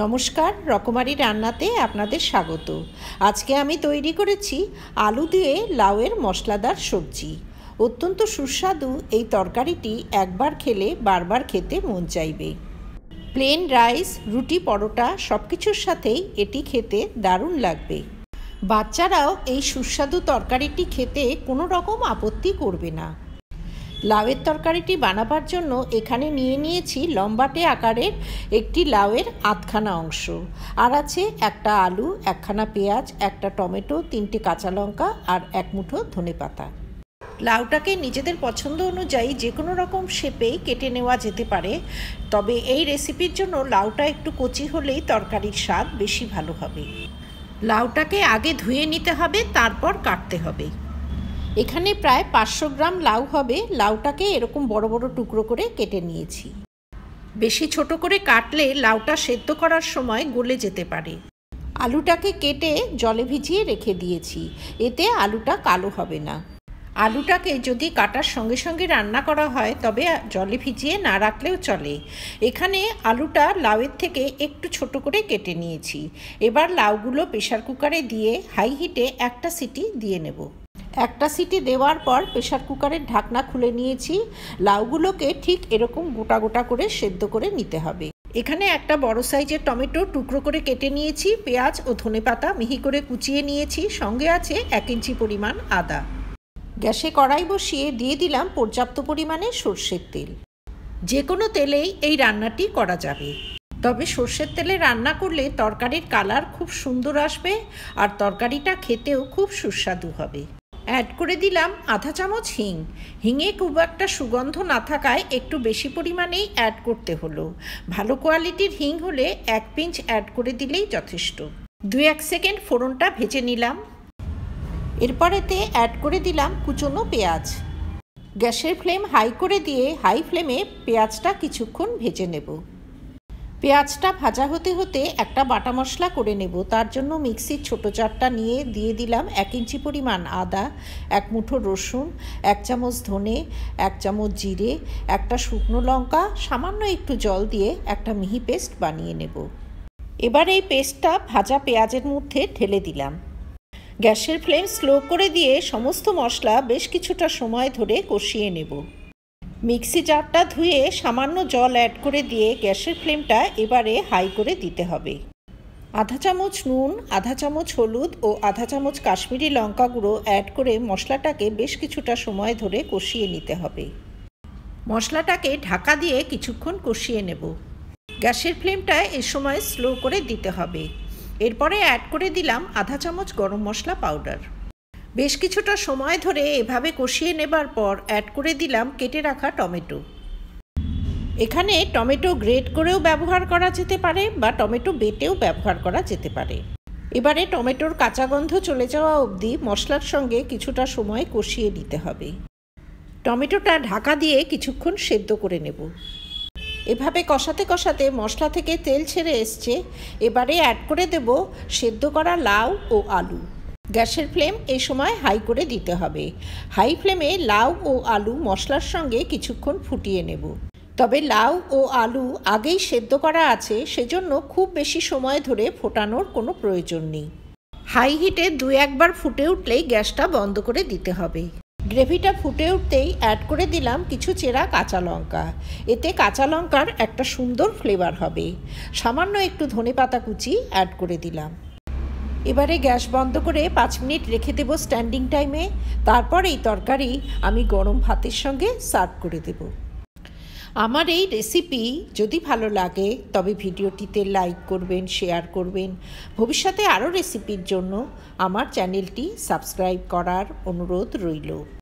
নমস্কার, রকমারি রান্নাতে আপনাদের স্বাগত। আজকে আমি তৈরি করেছি আলু দিয়ে লাউয়ের মশলাদার সবজি। অত্যন্ত সুস্বাদু এই তরকারিটি একবার খেলে বারবার খেতে মন চাইবে। প্লেন রাইস, রুটি, পরোটা সব কিছুর সাথেই এটি খেতে দারুণ লাগবে। বাচ্চারাও এই সুস্বাদু তরকারিটি খেতে কোনো রকম আপত্তি করবে না। লাউয়ের তরকারিটি বানাবার জন্য এখানে নিয়ে নিয়েছি লম্বাটে আকারের একটি লাউয়ের আধখানা অংশ, আর আছে একটা আলু, একখানা পেঁয়াজ, একটা টমেটো, 3টে কাঁচা লঙ্কা আর এক মুঠো ধনেপাতা। লাউটাকে নিজেদের পছন্দ অনুযায়ী যে কোনো রকম শেপেই কেটে নেওয়া যেতে পারে, তবে এই রেসিপির জন্য লাউটা একটু কচি হলেই তরকারির স্বাদ বেশি ভালো হবে। লাউটাকে আগে ধুয়ে নিতে হবে, তারপর কাটতে হবে। এখানে প্রায় 500 গ্রাম লাউ হবে। লাউটাকে এরকম বড় বড় টুকরো করে কেটে নিয়েছি। বেশি ছোট করে কাটলে লাউটা সেদ্ধ করার সময় গলে যেতে পারে। আলুটাকে কেটে জলে ভিজিয়ে রেখে দিয়েছি, এতে আলুটা কালো হবে না। আলুটাকে যদি কাটার সঙ্গে সঙ্গে রান্না করা হয় তবে জলে ভিজিয়ে না রাখলেও চলে। এখানে আলুটা লাউয়ের থেকে একটু ছোট করে কেটে নিয়েছি। এবার লাউগুলো প্রেসার কুকারে দিয়ে হাই হিটে একটা সিটি দিয়ে নেব। একটা সিটি দেওয়ার পর প্রেসার কুকারের ঢাকনা খুলে নিয়েছি। লাউগুলোকে ঠিক এরকম গোটা গোটা করে সেদ্ধ করে নিতে হবে। এখানে একটা বড় সাইজের টমেটো টুকরো করে কেটে নিয়েছি। পেঁয়াজ ও ধনেপাতা মিহি করে কুচিয়ে নিয়েছি। সঙ্গে আছে 1 ইঞ্চি পরিমাণ আদা। গ্যাসে কড়াই বসিয়ে দিয়ে দিলাম পর্যাপ্ত পরিমাণে সর্ষের তেল। যে কোনো তেলেই এই রান্নাটি করা যাবে, তবে সর্ষের তেলে রান্না করলে তরকারির কালার খুব সুন্দর আসবে আর তরকারিটা খেতেও খুব সুস্বাদু হবে। অ্যাড করে দিলাম আধা চামচ হিং। হিঙে খুব একটা সুগন্ধ না থাকায় একটু বেশি পরিমাণেই অ্যাড করতে হলো। ভালো কোয়ালিটির হিং হলে 1 পিঞ্চ অ্যাড করে দিলেই যথেষ্ট। 2-1 সেকেন্ড ফোড়নটা ভেজে নিলাম। এরপরেতে অ্যাড করে দিলাম কুচনো পেঁয়াজ। গ্যাসের ফ্লেম হাই করে দিয়ে হাই ফ্লেমে পেঁয়াজটা কিছুক্ষণ ভেজে নেব। পেঁয়াজটা ভাজা হতে হতে একটা বাটা মশলা করে নেব। তার জন্য মিক্সির ছোট জারটা নিয়ে দিয়ে দিলাম 1 ইঞ্চি পরিমাণ আদা, 1 মুঠো রসুন, 1 চামচ ধনে, 1 চামচ জিরে, একটা শুকনো লঙ্কা, সামান্য একটু জল দিয়ে একটা মিহি পেস্ট বানিয়ে নেব। এবার এই পেস্টটা ভাজা পেঁয়াজের মধ্যে ঢেলে দিলাম। গ্যাসের ফ্লেম স্লো করে দিয়ে সমস্ত মশলা বেশ কিছুটা সময় ধরে কষিয়ে নেব। মিক্সি জারটা ধুয়ে সামান্য জল অ্যাড করে দিয়ে গ্যাসের ফ্লেমটা এবারে হাই করে দিতে হবে। আধা চামচ নুন, আধা চামচ হলুদ ও আধা চামচ কাশ্মীরি লঙ্কা গুঁড়ো অ্যাড করে মশলাটাকে বেশ কিছুটা সময় ধরে কষিয়ে নিতে হবে। মশলাটাকে ঢাকা দিয়ে কিছুক্ষণ কষিয়ে নেব। গ্যাসের ফ্লেমটা এ সময় স্লো করে দিতে হবে। এরপরে অ্যাড করে দিলাম আধা চামচ গরম মশলা পাউডার। বেশ কিছুটা সময় ধরে এভাবে কষিয়ে নেবার পর অ্যাড করে দিলাম কেটে রাখা টমেটো। এখানে টমেটো গ্রেট করেও ব্যবহার করা যেতে পারে বা টমেটো বেটেও ব্যবহার করা যেতে পারে। এবারে টমেটোর কাঁচা গন্ধ চলে যাওয়া অবধি মশলার সঙ্গে কিছুটা সময় কষিয়ে নিতে হবে। টমেটোটা ঢাকা দিয়ে কিছুক্ষণ সেদ্ধ করে নেব। এভাবে কষাতে কষাতে মশলা থেকে তেল ছেড়ে এসছে। এবারে অ্যাড করে দেব সেদ্ধ করা লাউ ও আলু। গ্যাসের ফ্লেম এই সময় হাই করে দিতে হবে। হাই ফ্লেমে লাউ ও আলু মশলার সঙ্গে কিছুক্ষণ ফুটিয়ে নেব। তবে লাউ ও আলু আগেই সেদ্ধ করা আছে, সেজন্য খুব বেশি সময় ধরে ফোটানোর কোনো প্রয়োজন নেই। হাই হিটে 2-1 বার ফুটে উঠলেই গ্যাসটা বন্ধ করে দিতে হবে। গ্রেভিটা ফুটে উঠতেই অ্যাড করে দিলাম কিছু চেরা কাঁচা লঙ্কা। এতে কাঁচা লঙ্কার একটা সুন্দর ফ্লেভার হবে। সামান্য একটু ধনেপাতা কুচি অ্যাড করে দিলাম। এবারে গ্যাস বন্ধ করে 5 মিনিট রেখে দেব স্ট্যান্ডিং টাইমে। তারপর এই তরকারি আমি গরম ভাতের সঙ্গে সার্ভ করে দেব। আমার এই রেসিপি যদি ভালো লাগে তবে ভিডিওটিতে লাইক করবেন, শেয়ার করবেন। ভবিষ্যতে আরও রেসিপির জন্য আমার চ্যানেলটি সাবস্ক্রাইব করার অনুরোধ রইল।